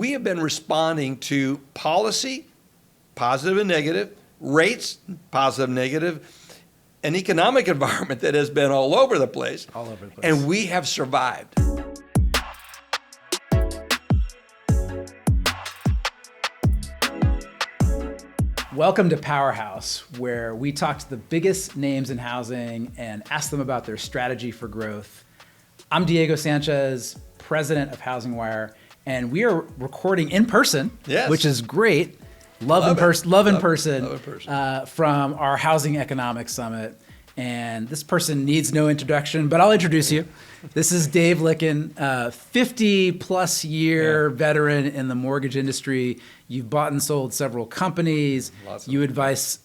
we have been responding to policy, positive and negative, rates, positive and negative, an economic environment that has been all over the place. All over the place. And we have survived. Welcome to Powerhouse, where we talk to the biggest names in housing and ask them about their strategy for growth. I'm Diego Sanchez, president of HousingWire, and we are recording in person, Yes. which is great. Love in person from our Housing Economics Summit. And this person needs no introduction, but I'll introduce you. This is Dave Lykken, 50-plus year veteran in the mortgage industry. You've bought and sold several companies. You advise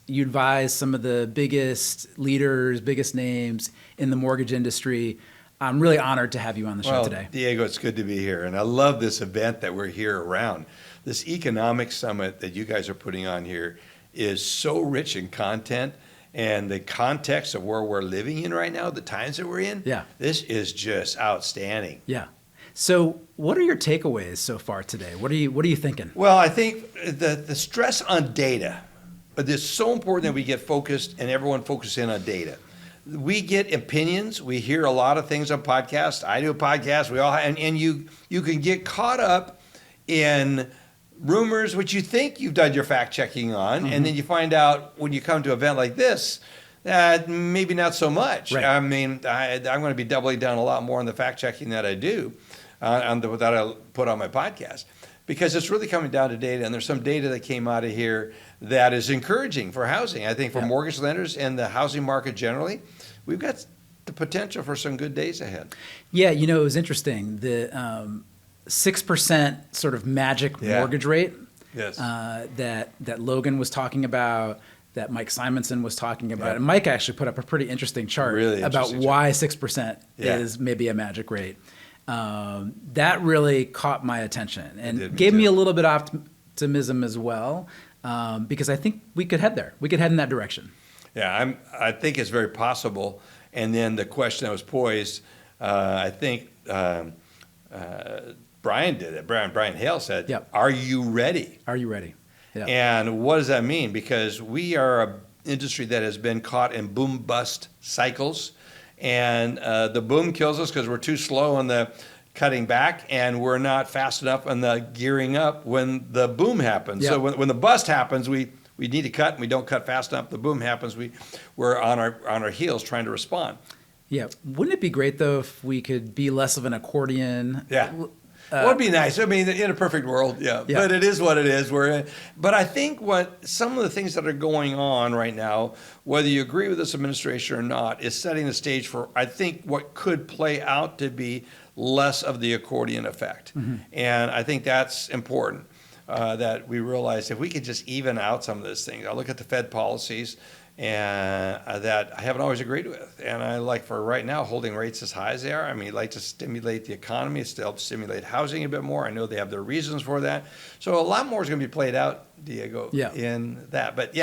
some of the biggest leaders, biggest names in the mortgage industry. I'm really honored to have you on the show today. Diego, it's good to be here. And I love this event that we're here around. This economic summit that you guys are putting on here is so rich in content and the context of where we're living in right now, the times that we're in. Yeah. This is just outstanding. Yeah. So what are your takeaways so far today? What are you thinking? Well, I think the stress on data, it's so important that we get focused and everyone focus in on data. We get opinions. We hear a lot of things on podcasts. I do a podcast. We all and you can get caught up in rumors, which you think you've done your fact checking on, and then you find out when you come to an event like this, maybe not so much. Right. I mean, I'm going to be doubling down a lot more on the fact checking that I do, that I put on my podcast, because it's really coming down to data, and there's some data that came out of here that is encouraging for housing. I think for mortgage lenders and the housing market generally, we've got the potential for some good days ahead. Yeah, it was interesting. The 6% sort of magic mortgage rate that Logan was talking about, that Mike Simonson was talking about. And Mike actually put up a pretty interesing chart about why 6% is maybe a magic rate. That really caught my attention and gave me a little bit of optimism as well, because I think we could head there. We could head in that direction. Yeah, I think it's very possible. And then the question that was poised, I think Brian did it. Brian Hale said, "Are you ready? Are you ready?" Yeah. And what does that mean? Because we are an industry that has been caught in boom-bust cycles. And the boom kills us because we're too slow on the cutting back, and we're not fast enough on the gearing up when the boom happens. So when the bust happens, we need to cut, and we don't cut fast enough. The boom happens, we're on our heels trying to respond. Yeah. Wouldn't it be great, though, if we could be less of an accordion? Yeah. Well, it'd be nice. I mean, in a perfect world, but it is what it is. But I think some of the things that are going on right now, whether you agree with this administration or not, is setting the stage for, I think, what could play out to be less of the accordion effect. And I think that's important, that we realize if we could just even out some of those things. I look at the Fed policies and that I haven't always agreed with. And I like, for right now, holding rates as high as they are. I mean, like to stimulate the economy, still stimulate housing a bit more. I know they have their reasons for that. So a lot more is going to be played out, Diego, in that. But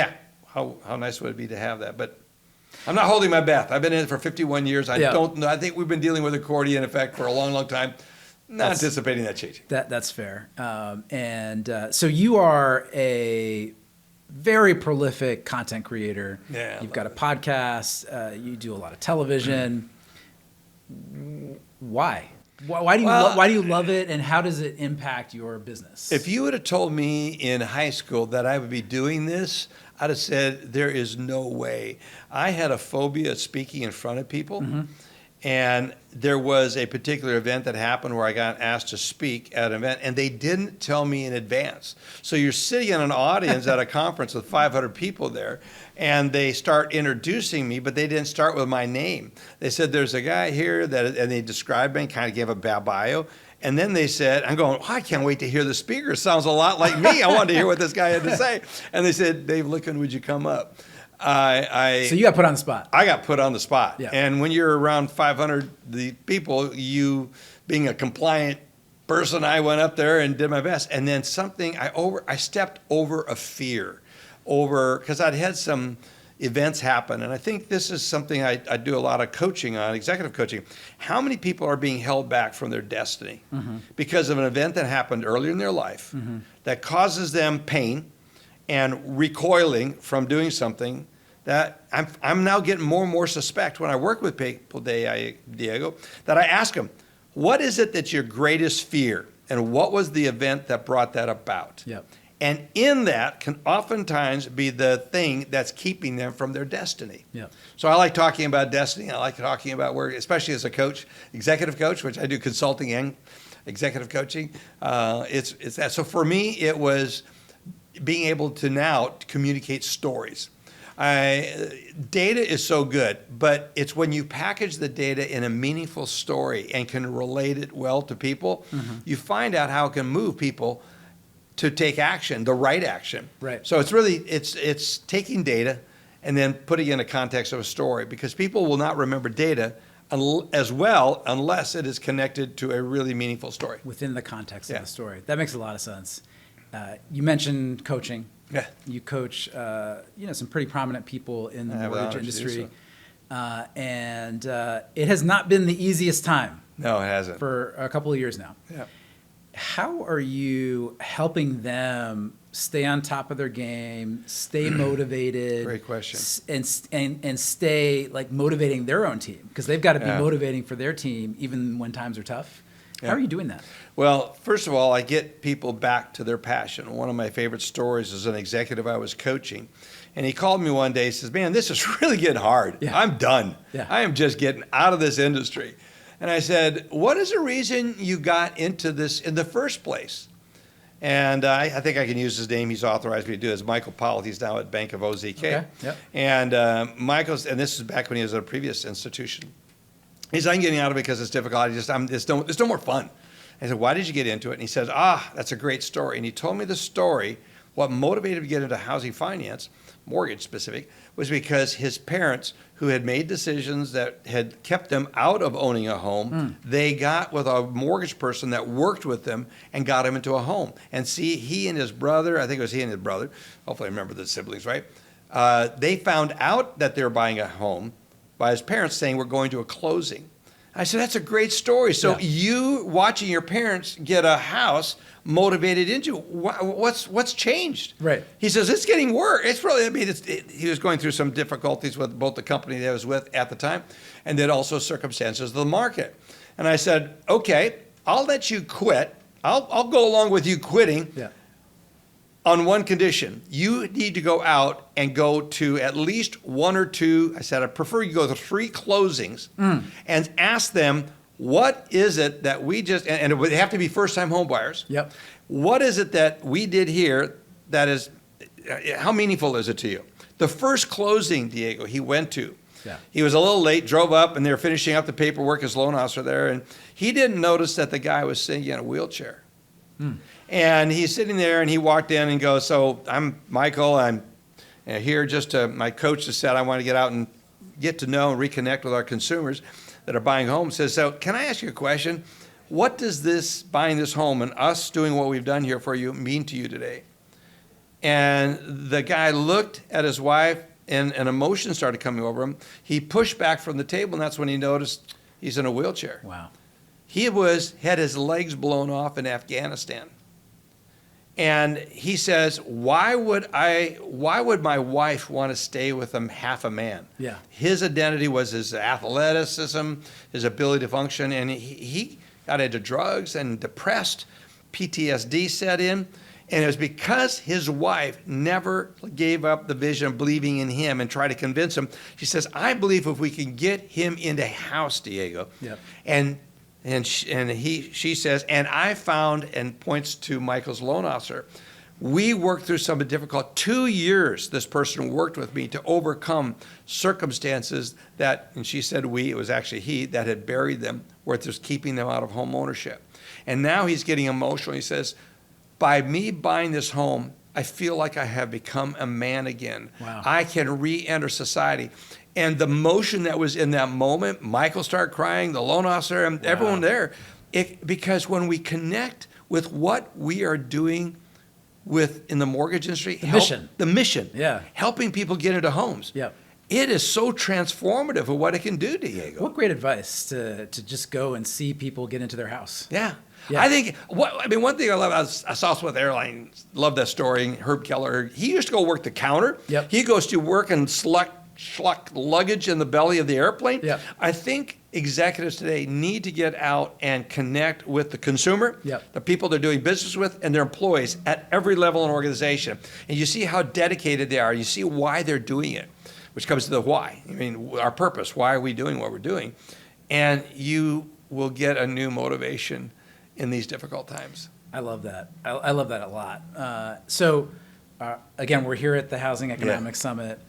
how nice would it be to have that? But I'm not holding my breath. I've been in it for 51 years. I don't know. I think we've been dealing with accordion effect for a long, long time. Not anticipating that changing. That's fair. So you are a very prolific content creator. You've got a podcast. You do a lot of television. Why? Why do you love it, and how does it impact your business? If you would have told me in high school that I would be doing this, I'd have said there is no way. I had a phobia of speaking in front of people. And there was a particular event that happened where I got asked to speak at an event, and they didn't tell me in advance. So you're sitting in an audience at a conference with 500 people there, and they start introducing me, but they didn't start with my name. They said, there's a guy here, and they described me and kind of gave a bio. And then they said, I'm going, I can't wait to hear the speaker. It sounds a lot like me. I wanted to hear what this guy had to say. And they said, Dave Lykken, would you come up? So you got put on the spot. I got put on the spot. Yeah. And when you're around 500 people, you being a compliant person, I went up there and did my best. And then I stepped over a fear, because I'd had some events happen, and I think this is something I do a lot of coaching on, executive coaching. How many people are being held back from their destiny because of an event that happened earlier in their life that causes them pain and recoiling from doing something that I'm now getting more and more suspect when I work with people, Diego, that I ask them, what is it that's your greatest fear? And what was the event that brought that about? Yep. And in that can oftentimes be the thing that's keeping them from their destiny. Yep. So I like talking about destiny. I like talking about work, especially as a coach, executive coach, which I do consulting and executive coaching. It's that. So for me, it was being able to now communicate stories. Data is so good, but it's when you package the data in a meaningful story and can relate it well to people, you find out how it can move people to take action, the right action. Right. So it's really, it's taking data and then putting it in a context of a story, because people will not remember data as well unless it is connected to a really meaningful story. Within the context of the story. That makes a lot of sense. You mentioned coaching. Yeah. You coach, some pretty prominent people in the mortgage industry. And it has not been the easiest time. No, it hasn't. For a couple of years now. Yeah. How are you helping them stay on top of their game, stay motivated? Great question. And stay like motivating their own team, because they've got to be motivating for their team even when times are tough. How are you doing that? Well, first of all, I get people back to their passion. One of my favorite stories is an executive I was coaching, and he called me one day. He says, "Man, this is really getting hard. Yeah. I'm done. Yeah. I am just getting out of this industry." And I said, "What is the reason you got into this in the first place?" And I think I can use his name. He's authorized me to do it. It's Michael Powell. He's now at Bank of OZK. Okay. Yep. And Michael's, and this is back when he was at a previous institution. He said, "I'm getting out of it because it's difficult. It's no more fun." I said, "Why did you get into it?" And he says, "That's a great story." And he told me the story. What motivated him to get into housing finance, mortgage specific, was because his parents, who had made decisions that had kept them out of owning a home, they got with a mortgage person that worked with them and got him into a home. And see, he and his brother, I think it was he and his brother, hopefully I remember the siblings right, they found out that they were buying a home by his parents saying, "We're going to a closing." I said, "That's a great story." So you watching your parents get a house motivated into what's changed? Right. He says, "It's getting worse. It's really, he was going through some difficulties with both the company that I was with at the time and then also circumstances of the market." And I said, "Okay, I'll let you quit. I'll go along with you quitting. Yeah. On one condition. You need to go out and go to at least one or two," I said, "I prefer you go to 3 closings and ask them, what is it that we just," and it would have to be first-time home buyers. Yep. "What is it that we did here that is, how meaningful is it to you?" The first closing, Diego, he went to, he was a little late, drove up, and they were finishing up the paperwork, his loan officer there, and he didn't notice that the guy was sitting in a wheelchair. And he's sitting there, and he walked in and goes, "So I'm Michael. I'm here just to, my coach just said I want to get out and get to know and reconnect with our consumers that are buying homes." Says, "So can I ask you a question? What does this buying this home and us doing what we've done here for you mean to you today?" And the guy looked at his wife, and an emotion started coming over him. He pushed back from the table, and that's when he noticed he's in a wheelchair. Wow. He had his legs blown off in Afghanistan. And he says, why would my wife want to stay with him half a man? Yeah. His identity was his athleticism, his ability to function, and he got into drugs and depressed. PTSD set in, and it was because his wife never gave up the vision of believing in him and tried to convince him. She says, "I believe if we can get him into a house, Diego," Yep. she says, "And I found," and points to Michael's loan officer, "we worked through some difficult 2 years. This person worked with me to overcome circumstances that," and she said "we," it was actually he, "that had buried them, where it was keeping them out of home ownership. And now he's getting emotional. He says, by me buying this home, I feel like I have become a man again. Wow. I can re-enter society." And the emotion that was in that moment, Michael started crying, the loan officer, and everyone there. Because when we connect with what we are doing in the mortgage industry. The mission. Yeah. Helping people get into homes. Yeah. It is so transformative of what it can do, Diego. What great advice to just go and see people get into their house. Yeah. Yeah. I think, one thing I love, I saw Southwest Airlines, love that story, Herb Keller, he used to go work the counter. Yep. He goes to work and schluck luggage in the belly of the airplane. Yep. I think executives today need to get out and connect with the consumer, Yep. the people they're doing business with, and their employees at every level in an organization. And you see how dedicated they are. You see why they're doing it, which comes to the why. I mean, our purpose. Why are we doing what we're doing? And you will get a new motivation in these difficult times. I love that. I love that a lot. So, again, we're here at the Housing Economics Summit,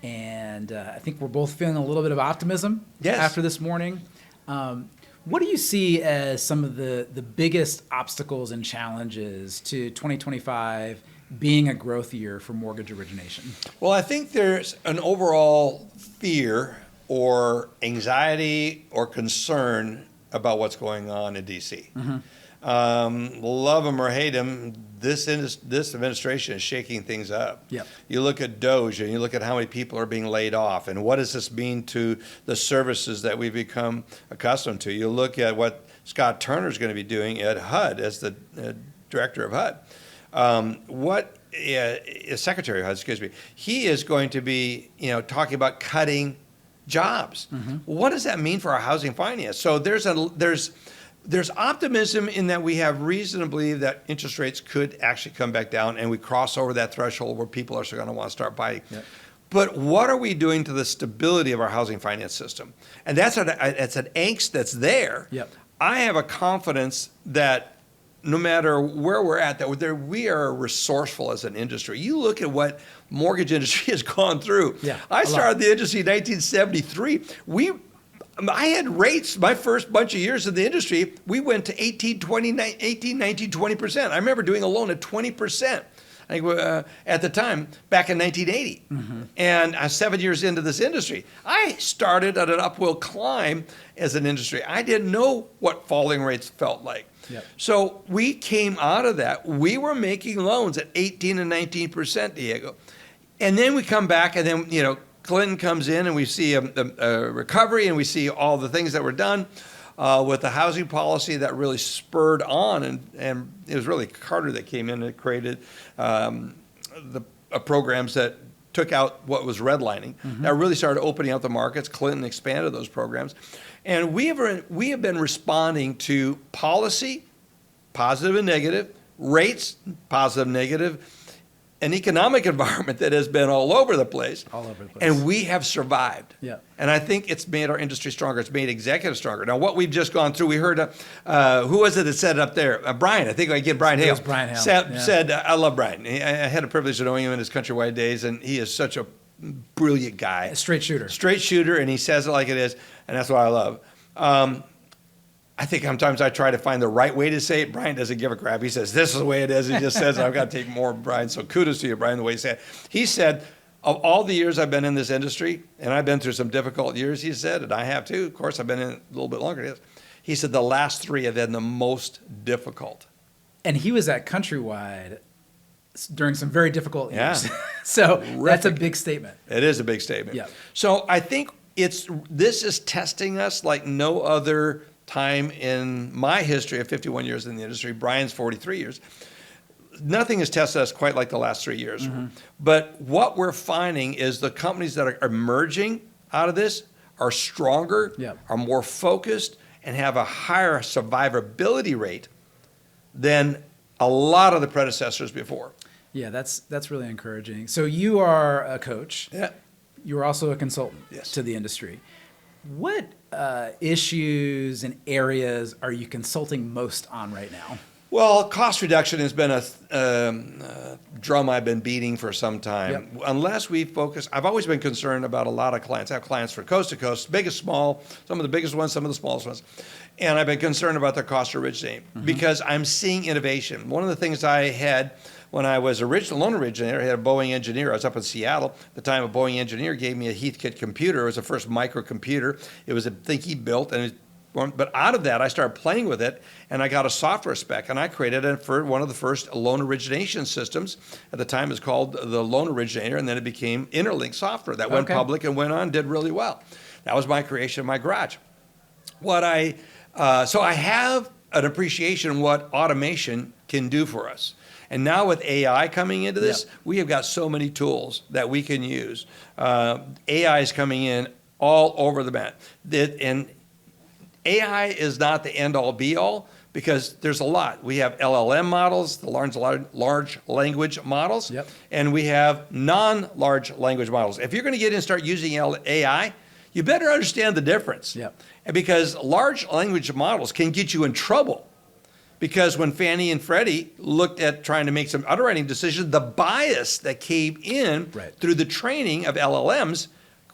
and I think we're both feeling a little bit of optimism after this morning. What do you see as some of the biggest obstacles and challenges to 2025 being a growth year for mortgage origination? Well, I think there's an overall fear or anxiety or concern about what's going on in D.C. Mm-hmm. Love them or hate them, this administration is shaking things up. Yep. You look at DOGE and you look at how many people are being laid off and what does this mean to the services that we've become accustomed to. You look at what Scott Turner is going to be doing at HUD as the director of HUD. Secretary of HUD, excuse me, he is going to be, talking about cutting jobs. Mm-hmm. What does that mean for our housing finance? So there's optimism in that we have reason to believe that interest rates could actually come back down and we cross over that threshold where people are going to want to start buying. Yep. But what are we doing to the stability of our housing finance system? And that's an angst that's there. Yep. I have a confidence that no matter where we're at, that we are resourceful as an industry. You look at what mortgage industry has gone through. Yeah, I started the industry in 1973. I had rates, my first bunch of years in the industry, we went to 18, 19, 20%. I remember doing a loan at 20%. I think at the time, back in 1980. Mm-hmm. And I'm 7 years into this industry. I started at an uphill climb as an industry. I didn't know what falling rates felt like. Yep. So we came out of that. We were making loans at 18 and 19%, Diego. And then we come back and then, Clinton comes in and we see a recovery and we see all the things that were done with the housing policy that really spurred on. And it was really Carter that came in and created the programs that took out what was redlining. Mm-hmm. That really started opening up the markets. Clinton expanded those programs. And we have been responding to policy, positive and negative, rates, positive and negative, an economic environment that has been all over the place. And we have survived. Yeah. And I think it's made our industry stronger. It's made executives stronger. Now, what we've just gone through, we heard, who was it that said it up there? Brian, I think I get Brian Hale. It was Brian Hale. Said, I love Brian. I had the privilege of knowing him in his Countrywide days, and he is such a brilliant guy. A straight shooter, and he says it like it is, and that's what I love. I think sometimes I try to find the right way to say it. Brian doesn't give a crap. He says, this is the way it is. He just says, I've got to take more of Brian. So kudos to you, Brian, the way he said it. He said, of all the years I've been in this industry, and I've been through some difficult years, he said, and I have too. Of course, I've been in it a little bit longer than this. He said the last three have been the most difficult. And he was at Countrywide during some very difficult years. Yeah. So Terrific. That's a big statement. It is a big statement. Yeah. So I think this is testing us like no other time in my history of 51 years in the industry. Brian's 43 years. Nothing has tested us quite like the last 3 years. Mm-hmm. But what we're finding is the companies that are emerging out of this are stronger, are more focused, and have a higher survivability rate than a lot of the predecessors before. Yeah, that's really encouraging. So you are a coach. Yeah. You're also a consultant to the industry. What issues and areas are you consulting most on right now? Well, cost reduction has been a drum I've been beating for some time. Yep. Unless we focus, I've always been concerned about a lot of clients. I have clients from coast to coast, big and small, some of the biggest ones, some of the smallest ones. And I've been concerned about their cost to originate because I'm seeing innovation. One of the things I had when I was loan originator, I had a Boeing engineer. I was up in Seattle. At the time, a Boeing engineer gave me a Heathkit computer. It was the first microcomputer. It was a thing he built, and But out of that, I started playing with it, and I got a software spec, and I created it for one of the first loan origination systems. At the time, it was called the Loan Originator, and then it became Interlink software that went public and went on, did really well. That was my creation in my garage. So I have an appreciation of what automation can do for us. And now with AI coming into this, we have got so many tools that we can use. AI is coming in all over the map. And AI is not the end-all, be-all, because there's a lot. We have LLM models, the large language models, and we have non-large language models. If you're going to get in and start using AI, you better understand the difference. And because large language models can get you in trouble. Because when Fannie and Freddie looked at trying to make some underwriting decisions, the bias that came in through the training of LLMs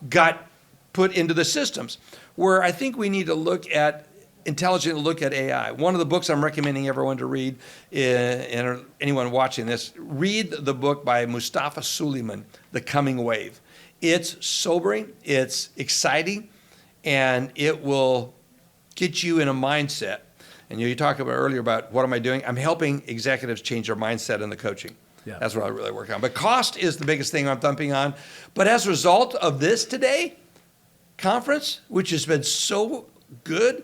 got put into the systems. Where I think we need to intelligently look at AI. One of the books I'm recommending everyone to read, and anyone watching this, read the book by Mustafa Suleyman, The Coming Wave. It's sobering, it's exciting, and it will get you in a mindset. And you talked about earlier about what am I doing? I'm helping executives change their mindset in the coaching. That's what I really work on. But cost is the biggest thing I'm thumping on. But as a result of this today conference, which has been so good,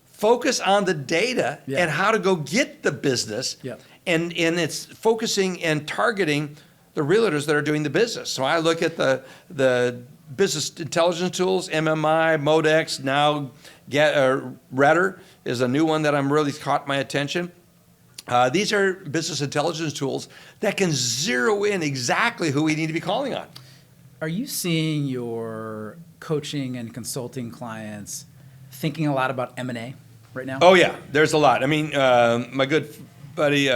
focus on the data and how to go get the business. And it's focusing and targeting the realtors that are doing the business. So I look at the business intelligence tools, MMI, Modex, now Redder is a new one that I'm really caught my attention. These are business intelligence tools that can zero in exactly who we need to be calling on. Are you seeing your coaching and consulting clients thinking a lot about M&A right now? Oh yeah, there's a lot. I mean, my good buddy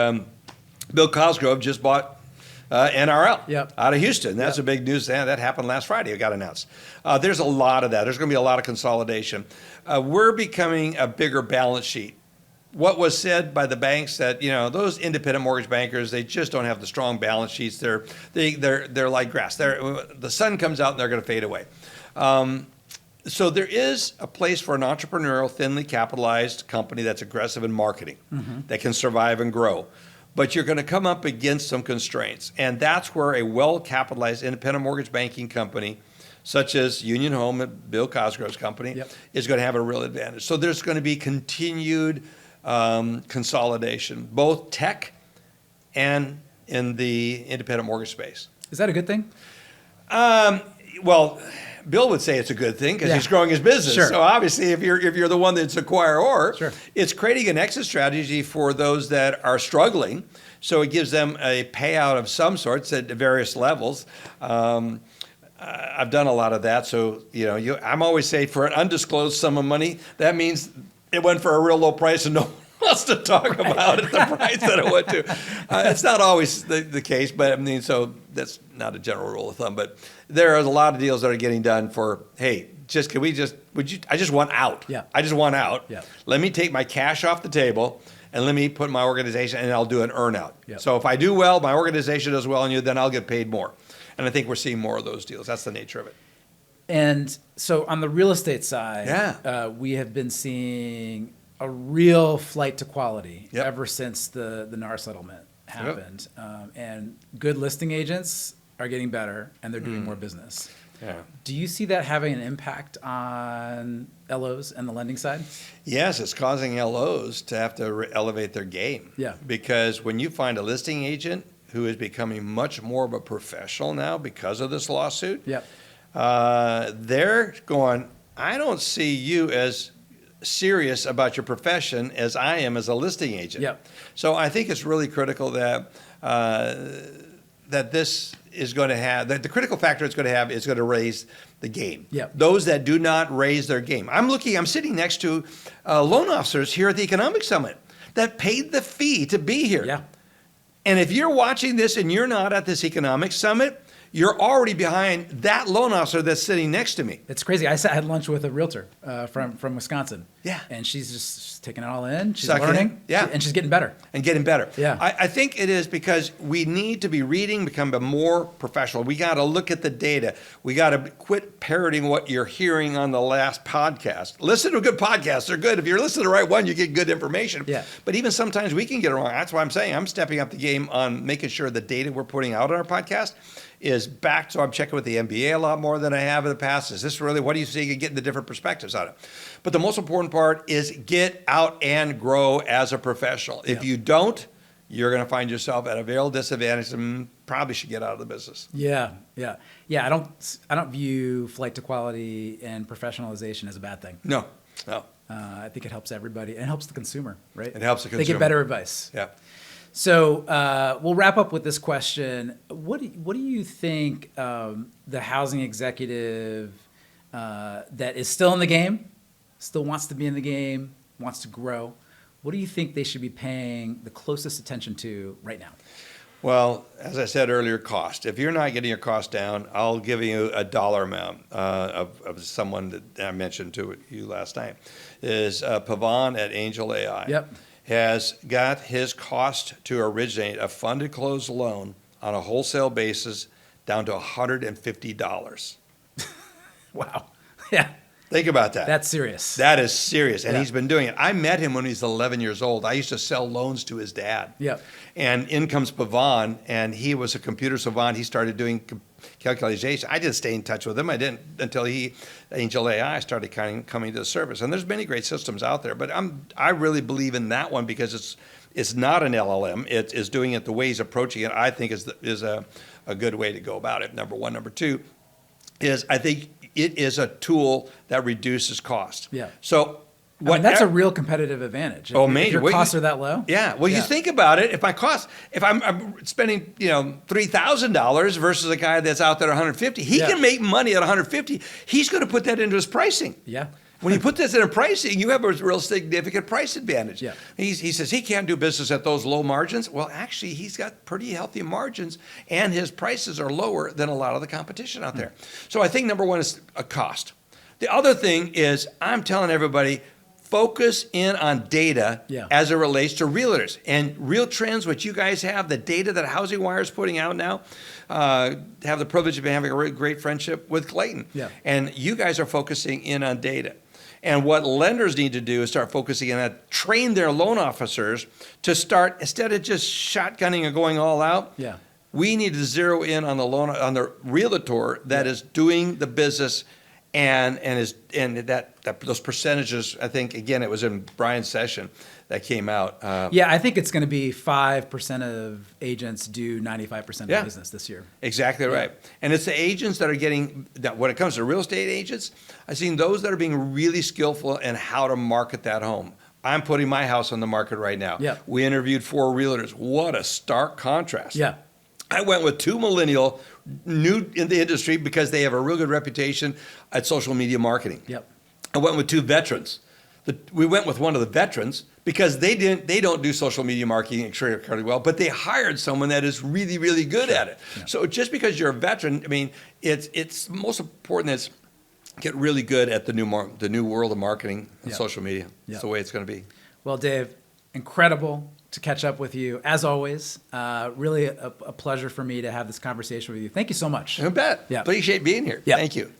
Bill Cosgrove just bought NRL out of Houston. That's a big news. That happened last Friday. It got announced. There's a lot of that. There's going to be a lot of consolidation. We're becoming a bigger balance sheet. What was said by the banks that those independent mortgage bankers, they just don't have the strong balance sheets. They're like grass. The sun comes out and they're going to fade away. So there is a place for an entrepreneurial, thinly capitalized company that's aggressive in marketing, that can survive and grow. But you're going to come up against some constraints. And that's where a well-capitalized independent mortgage banking company, such as Union Home, Bill Cosgrove's company, is going to have a real advantage. So there's going to be continued consolidation, both tech and in the independent mortgage space. Is that a good thing? Well, Bill would say it's a good thing because he's growing his business. So obviously, if you're the one that's acquirer, it's creating an exit strategy for those that are struggling. So it gives them a payout of some sorts at various levels. I've done a lot of that. So I'm always saying for an undisclosed sum of money, that means it went for a real low price and no one wants to talk about it, the price that it went to. It's not always the case, but I mean, so that's not a general rule of thumb. But there are a lot of deals that are getting done for, hey, I just want out. I just want out. Let me take my cash off the table and let me put my organization and I'll do an earn out. So if I do well, my organization does well on you, then I'll get paid more. And I think we're seeing more of those deals. That's the nature of it. And so on the real estate side, we have been seeing a real flight to quality ever since the NAR settlement happened. And good listing agents are getting better and they're doing more business. Do you see that having an impact on LOs and the lending side? Yes, it's causing LOs to have to elevate their game. Because when you find a listing agent who is becoming much more of a professional now because of this lawsuit, they're going, I don't see you as serious about your profession as I am as a listing agent. So I think it's really critical that that this is going to have, that the critical factor it's going to have is going to raise the game. Those that do not raise their game. I'm sitting next to loan officers here at the Economic Summit that paid the fee to be here. And if you're watching this and you're not at this Economic Summit, you're already behind that loan officer that's sitting next to me. It's crazy. I had lunch with a realtor from Wisconsin. Yeah. And she's just taking it all in. She's Sucking learning. it. Yeah. And she's getting better. And getting better. Yeah. I think it is because we need to be reading, become a more professional. We got to look at the data. We got to quit parroting what you're hearing on the last podcast. Listen to a good podcast. They're good. If you're listening to the right one, you get good information. Yeah. But even sometimes we can get it wrong. That's why I'm saying I'm stepping up the game on making sure the data we're putting out on our podcast is backed. So I'm checking with the MBA a lot more than I have in the past. Is this really, what do you see? You're getting the different perspectives on it. But the most important part is get out and grow as a professional. If you don't, you're going to find yourself at a real disadvantage and probably should get out of the business. Yeah. I don't view flight to quality and professionalization as a bad thing. No. I think it helps everybody and it helps the consumer, right? It helps the consumer. They get better advice. Yeah. So we'll wrap up with this question. What do you think the housing executive that is still in the game, still wants to be in the game, wants to grow, what do you think they should be paying the closest attention to right now? Well, as I said earlier, cost. If you're not getting your cost down, I'll give you a dollar amount of someone that I mentioned to you last night, is Pavan at Angel AI. Yep. Has got his cost to originate a funded closed loan on a wholesale basis down to $150. Wow. Yeah. Think about that. That's serious. That is serious. And Yeah. he's been doing it. I met him when he was 11 years old. I used to sell loans to his dad. Yep. And in comes Pavan, and he was a computer savant. He started doing calculation. I didn't stay in touch with him. I didn't until Angel AI started kind of coming to the surface. And there's many great systems out there, but I really believe in that one because it's not an LLM. It is doing it the way he's approaching it. I think is a good way to go about it. Number one. Number two is I think it is a tool that reduces cost. Yeah. So that's a real competitive advantage. If your costs are that low. Yeah. Well, you think about it. If I'm spending $3,000 versus a guy that's out there at $150, he can make money at $150. He's going to put that into his pricing. Yeah. When you put this in a pricing, you have a real significant price advantage. Yeah. He says he can't do business at those low margins. Well, actually, he's got pretty healthy margins, and his prices are lower than a lot of the competition out there. So I think number one is a cost. The other thing is I'm telling everybody, focus in on data as it relates to realtors and real trends, which you guys have, the data that HousingWire is putting out now. Have the privilege of having a really great friendship with Clayton. Yeah. And you guys are focusing in on data. And what lenders need to do is start focusing on that, train their loan officers to start, instead of just shotgunning and going all out, we need to zero in on the realtor that is doing the business and those percentages. I think again it was in Brian's session that came out. I think it's going to be 5% of agents do 95% of the business this year. Exactly right. And it's the agents that are getting that. When it comes to real estate agents, I've seen those that are being really skillful in how to market that home. I'm putting my house on the market right now. Yeah. We interviewed 4 realtors. What a stark contrast. Yeah. I went with 2 millennial, new in the industry because they have a real good reputation at social media marketing. Yep. I went with 2 veterans. We went with one of the veterans because they don't do social media marketing extremely well, but they hired someone that is really, really good at it. Yeah. So just because you're a veteran, I mean, it's most important is get really good at the new world of marketing and social media. That's the way it's going to be. Well, Dave, incredible to catch up with you as always. Really a pleasure for me to have this conversation with you. Thank you so much. You bet. Yeah. Appreciate being here. Yeah. Thank you.